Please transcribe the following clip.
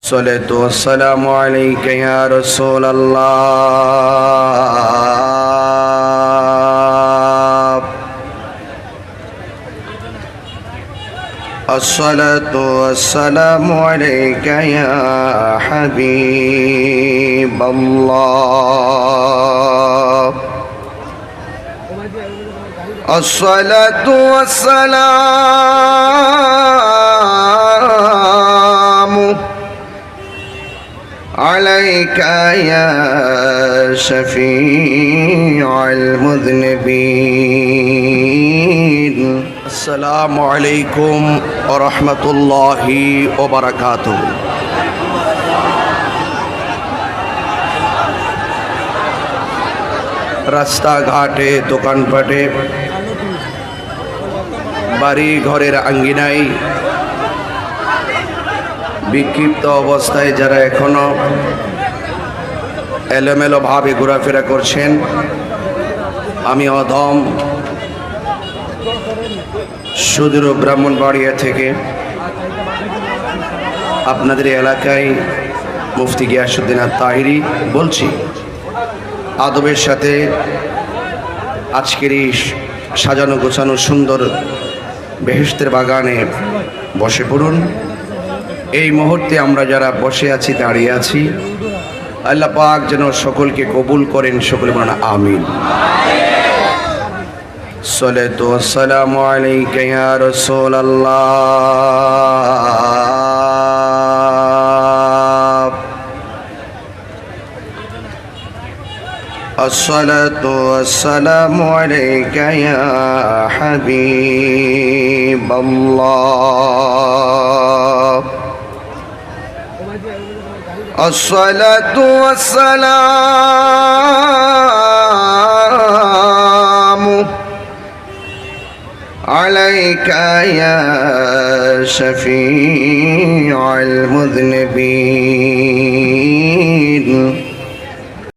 الصلاة والسلام عليك يا رسول الله. الصلاة والسلام عليك يا حبيب الله. الصلاة والسلام عليك يا شفيع المذنبين. السلام عليكم ورحمة الله وبركاته. রাস্তাঘাটে, দোকানপাটে, বাড়ি ঘরের আঙ্গিনায় বিক্ষিপ্ত অবস্থায় যারা এখনো এলোমেলো ভাবে ঘোরাফেরা করছেন, আমি অধম সুদূর ব্রাহ্মণবাড়িয়া থেকে আপনাদের এলাকায় মুফতি গিয়াসউদ্দিন আত-তাহিরি বলছি। আদবের সাথে আজকের এই সাজানো গোছানো সুন্দর বেহেশতের বাগানে বসে পড়ুন। এই মুহূর্তে আমরা যারা বসে আছি, দাঁড়িয়ে আছি, আল্লাহ পাক যেন সকলকে কবুল করেন। সকলে বলেন আমিন। সালাতু ওয়াসসালামু আলাইকা ইয়া রাসূলুল্লাহ। আসসালাতু ওয়াসসালামু আলাইকা ইয়া হাবিবাল্লাহ। الصلاة والسلام عليك يا شفيع المذنبين.